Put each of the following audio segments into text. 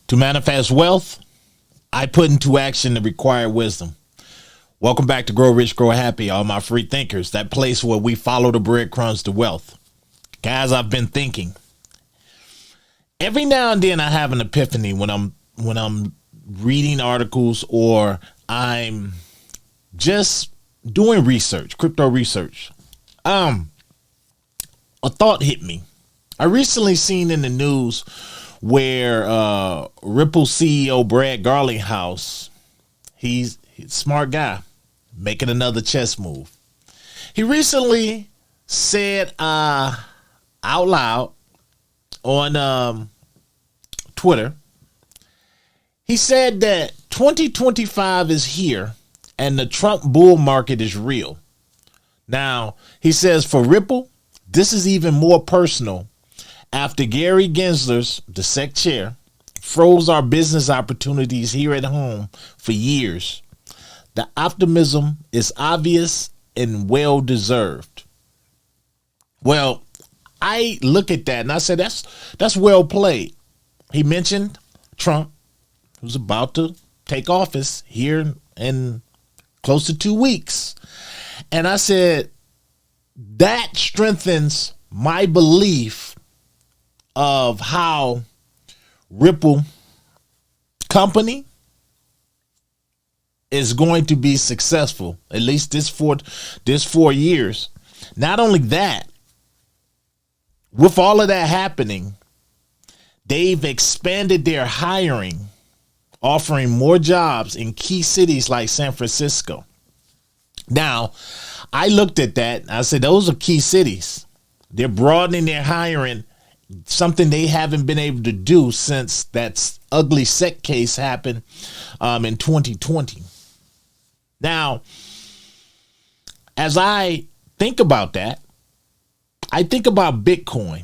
To manifest wealth, I put into action the required wisdom. Welcome back to Grow Rich, Grow Happy, all my free thinkers, that place where we follow the breadcrumbs to wealth. Guys, I've been thinking. Every now and then I have an epiphany when I'm reading articles or I'm just doing research, crypto research. A thought hit me. I recently seen in the news where Ripple CEO Brad Garlinghouse, he's a smart guy, making another chess move. He recently said out loud on Twitter, he said that 2025 is here and the Trump bull market is real. Now, he says for Ripple, this is even more personal after Gary Gensler's, the SEC chair, froze our business opportunities here at home for years. The optimism is obvious and well-deserved. Well, I look at that and I said, that's well played. He mentioned Trump, who's about to take office here in close to 2 weeks. And I said, that strengthens my belief of how Ripple company is going to be successful, at least this 4 years. Not only that, with all of that happening, they've expanded their hiring, offering more jobs in key cities like San Francisco. Now, I looked at that and I said, those are key cities. They're broadening their hiring, something they haven't been able to do since that ugly SEC case happened in 2020. Now, as I think about that, I think about Bitcoin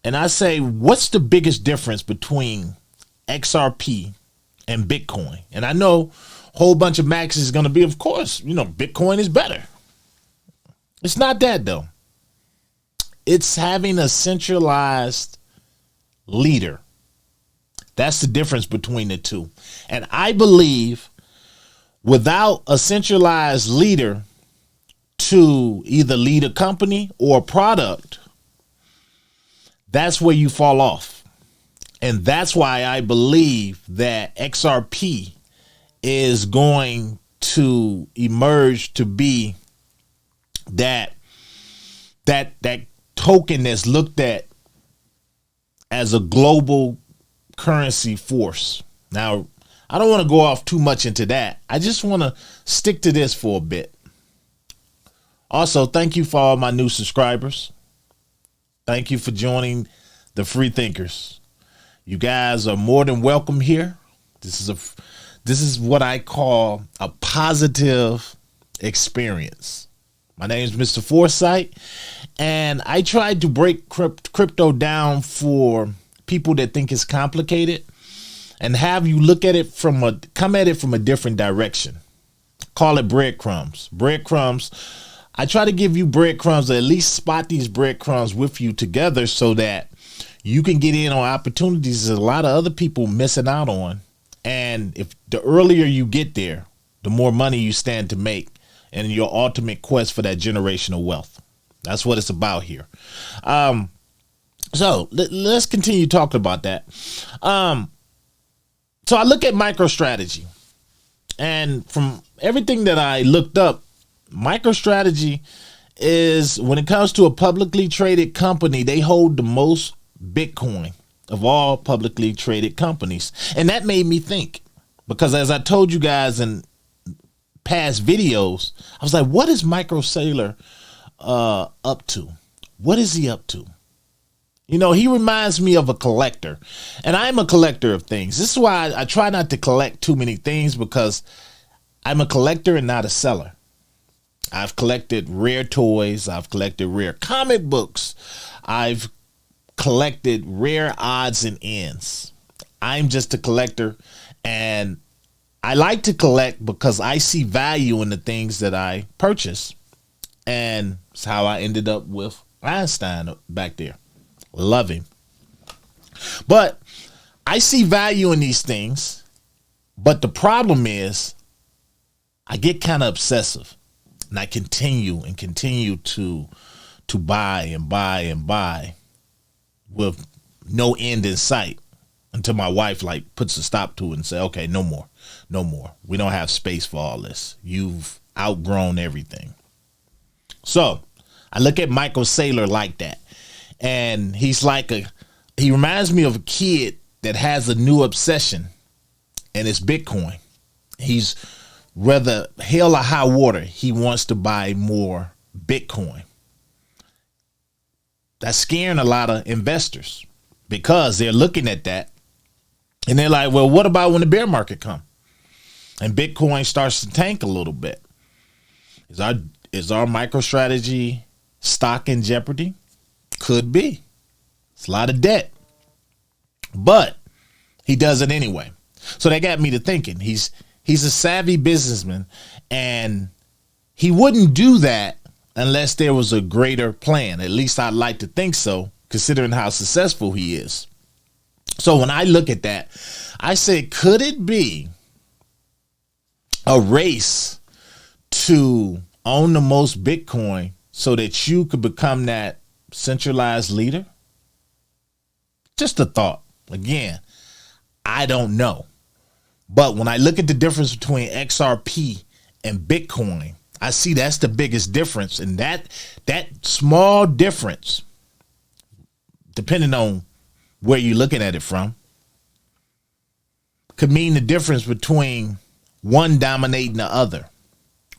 and I say, what's the biggest difference between XRP and Bitcoin? And I know a whole bunch of Max is going to be, of course, Bitcoin is better. It's not that though. It's having a centralized leader. That's the difference between the two. And I believe without a centralized leader to either lead a company or a product, that's where you fall off. And that's why I believe that XRP is going to emerge to be that token that's looked at as a global currency force. Now, I don't want to go off too much into that. I just want to stick to this for a bit. Also, thank you for all my new subscribers. Thank you for joining the Free Thinkers. You guys are more than welcome here. This is what I call a positive experience. My name is Mr. Foresight, and I tried to break crypto down for people that think it's complicated and have you look at it come at it from a different direction. Call it breadcrumbs. Breadcrumbs. I try to give you breadcrumbs, or at least spot these breadcrumbs with you together so that you can get in on opportunities that a lot of other people missing out on. And if the earlier you get there, the more money you stand to make in your ultimate quest for that generational wealth. That's what it's about here. So let's continue talking about that. So I look at MicroStrategy, and from everything that I looked up, MicroStrategy is, when it comes to a publicly traded company, they hold the most Bitcoin of all publicly traded companies. And that made me think, because as I told you guys in past videos, I was like, what is MicroStrategy up to? What is he up to? He reminds me of a collector, and I'm a collector of things. This is why I try not to collect too many things, because I'm a collector and not a seller. I've collected rare toys. I've collected rare comic books. I've collected rare odds and ends. I'm just a collector, and I like to collect because I see value in the things that I purchase. And it's how I ended up with Einstein back there. Love him. But I see value in these things, but the problem is I get kind of obsessive, and I continue to buy and buy and buy with no end in sight until my wife like puts a stop to it and say, okay, no more. We don't have space for all this. You've outgrown everything. So I look at Michael Saylor like that. And he reminds me of a kid that has a new obsession, and it's Bitcoin. He's whether hell or high water, he wants to buy more Bitcoin. That's scaring a lot of investors because they're looking at that and they're like, well, what about when the bear market comes and Bitcoin starts to tank a little bit? Is our MicroStrategy stock in jeopardy? Could be. It's a lot of debt, but he does it anyway. So that got me to thinking he's a savvy businessman, and he wouldn't do that unless there was a greater plan. At least I'd like to think so, considering how successful he is. So when I look at that, I say, could it be a race to own the most Bitcoin so that you could become that centralized leader? Just a thought. Again, I don't know. But when I look at the difference between XRP and Bitcoin, I see that's the biggest difference. And that small difference, depending on where you're looking at it from, could mean the difference between one dominating the other.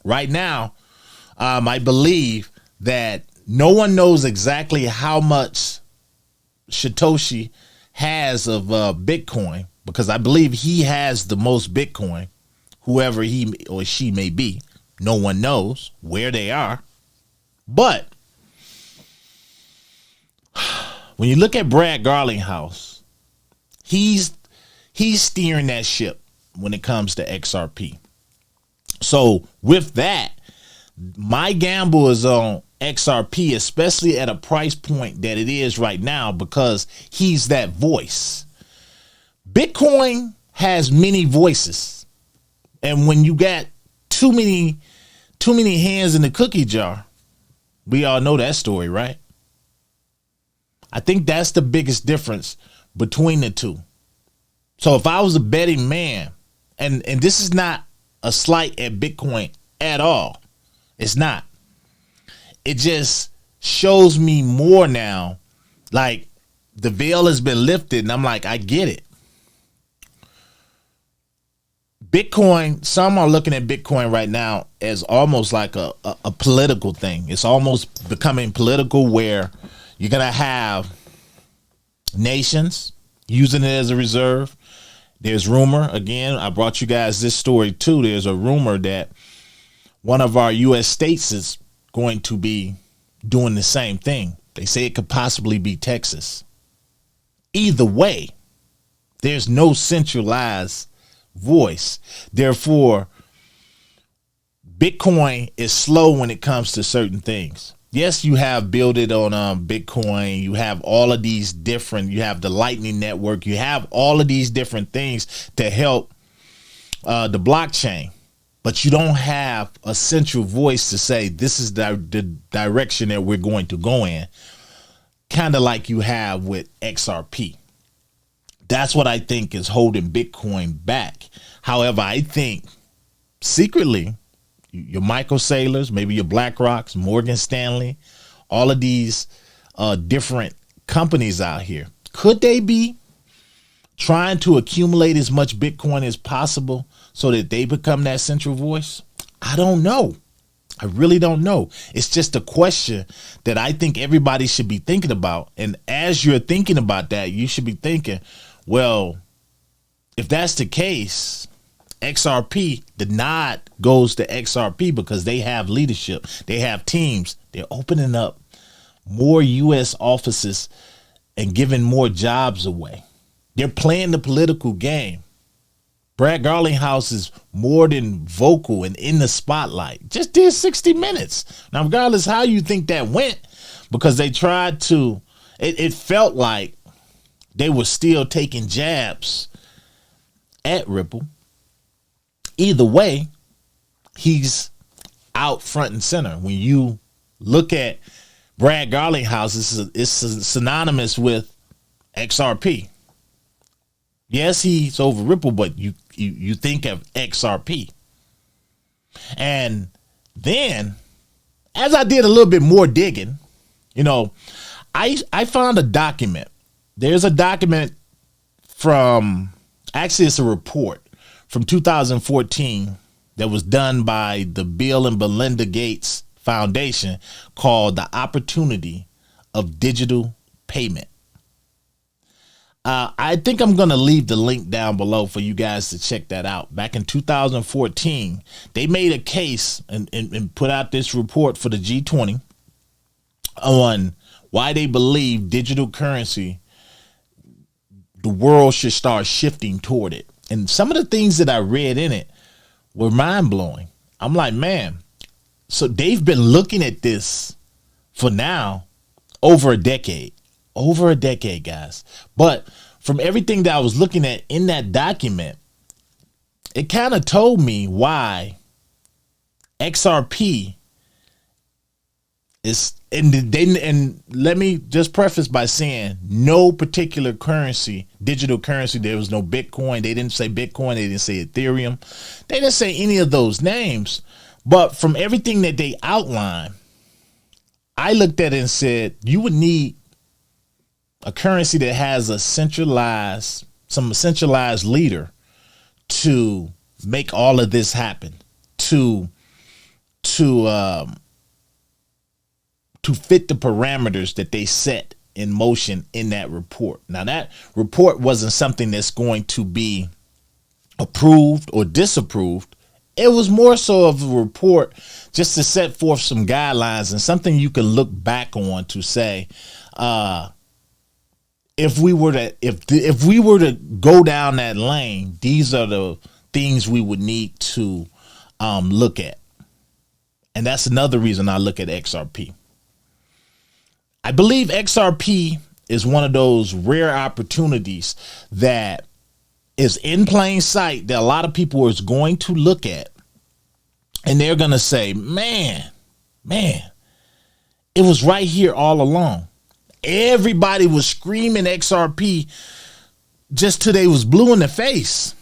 Right now, I believe that no one knows exactly how much Satoshi has of Bitcoin, because I believe he has the most Bitcoin, whoever he or she may be. No one knows where they are. But when you look at Brad Garlinghouse, he's steering that ship when it comes to XRP. So with that, my gamble is on XRP, especially at a price point that it is right now, because he's that voice. Bitcoin has many voices, and when you got too many hands in the cookie jar, we all know that story, right? I think that's the biggest difference between the two. So if I was a betting man, and this is not a slight at Bitcoin at all, it's not. It just shows me more now, like the veil has been lifted, and I'm like, I get it. Bitcoin, some are looking at Bitcoin right now as almost like a political thing. It's almost becoming political, where you're going to have nations using it as a reserve. There's rumor, again, I brought you guys this story too. There's a rumor that one of our U.S. states is going to be doing the same thing. They say it could possibly be Texas. Either way, there's no centralized voice. Therefore, Bitcoin is slow when it comes to certain things. Yes, you have built it on Bitcoin. You have all of these different, you have the Lightning Network. You have all of these different things to help the blockchain. But you don't have a central voice to say, this is the direction that we're going to go in. Kind of like you have with XRP. That's what I think is holding Bitcoin back. However, I think secretly, your Michael Saylors, maybe your BlackRocks, Morgan Stanley, all of these different companies out here, could they be trying to accumulate as much Bitcoin as possible so that they become that central voice? I don't know. I really don't know. It's just a question that I think everybody should be thinking about. And as you're thinking about that, you should be thinking, well, if that's the case, XRP, the nod goes to XRP because they have leadership. They have teams. They're opening up more U.S. offices and giving more jobs away. They're playing the political game. Brad Garlinghouse is more than vocal and in the spotlight. Just did 60 Minutes. Now, regardless how you think that went, because they tried to, it felt like they were still taking jabs at Ripple. Either way, he's out front and center. When you look at Brad Garlinghouse, it's synonymous with XRP. Yes, he's over Ripple, but you think of XRP. And then, as I did a little bit more digging, I found a document. There's a document actually it's a report from 2014 that was done by the Bill and Melinda Gates Foundation called The Opportunity of Digital Payment. I think I'm going to leave the link down below for you guys to check that out. Back in 2014, they made a case and put out this report for the G20 on why they believe digital currency, the world should start shifting toward it. And some of the things that I read in it were mind-blowing. I'm like, man, so they've been looking at this for now over a decade. Over a decade, guys. But from everything that I was looking at in that document, it kind of told me why XRP is, and let me just preface by saying no particular currency, digital currency, there was no Bitcoin. They didn't say Bitcoin. They didn't say Ethereum. They didn't say any of those names. But from everything that they outlined, I looked at it and said, you would need a currency that has some centralized leader to make all of this happen, to fit the parameters that they set in motion in that report. Now, that report wasn't something that's going to be approved or disapproved. It was more so of a report just to set forth some guidelines and something you can look back on to say, if we were to go down that lane, these are the things we would need to look at. And that's another reason I look at XRP. I believe XRP is one of those rare opportunities that is in plain sight that a lot of people is going to look at. And they're going to say, man, it was right here all along. Everybody was screaming XRP just till they was blue in the face.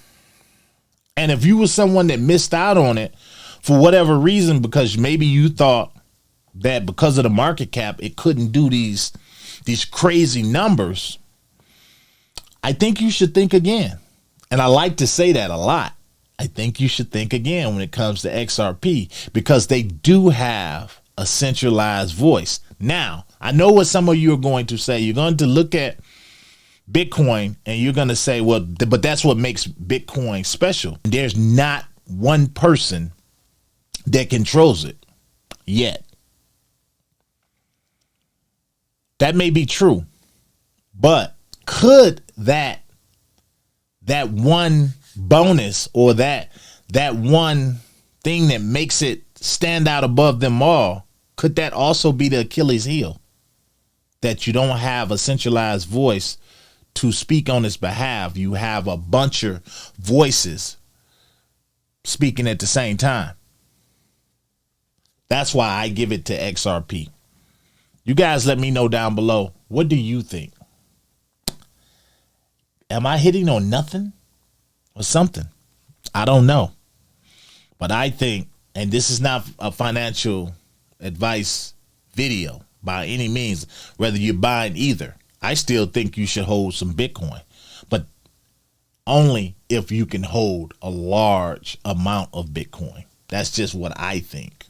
And if you were someone that missed out on it for whatever reason, because maybe you thought that because of the market cap, it couldn't do these crazy numbers, I think you should think again. And I like to say that a lot. I think you should think again when it comes to XRP, because they do have a centralized voice. Now, I know what some of you are going to say. You're going to look at Bitcoin and you're going to say, well, but that's what makes Bitcoin special. There's not one person that controls it yet. That may be true, but could that one bonus or that one thing that makes it stand out above them all, could that also be the Achilles heel? That you don't have a centralized voice to speak on its behalf. You have a bunch of voices speaking at the same time. That's why I give it to XRP. You guys let me know down below. What do you think? Am I hitting on nothing or something? I don't know. But I think, and this is not a financial advice video by any means, whether you're buying either. I still think you should hold some Bitcoin, but only if you can hold a large amount of Bitcoin. That's just what I think.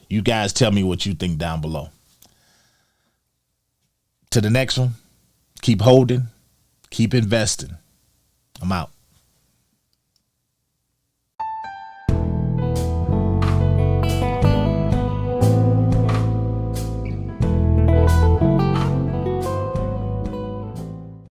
You guys tell me what you think down below. To the next one, keep holding, keep investing. I'm out.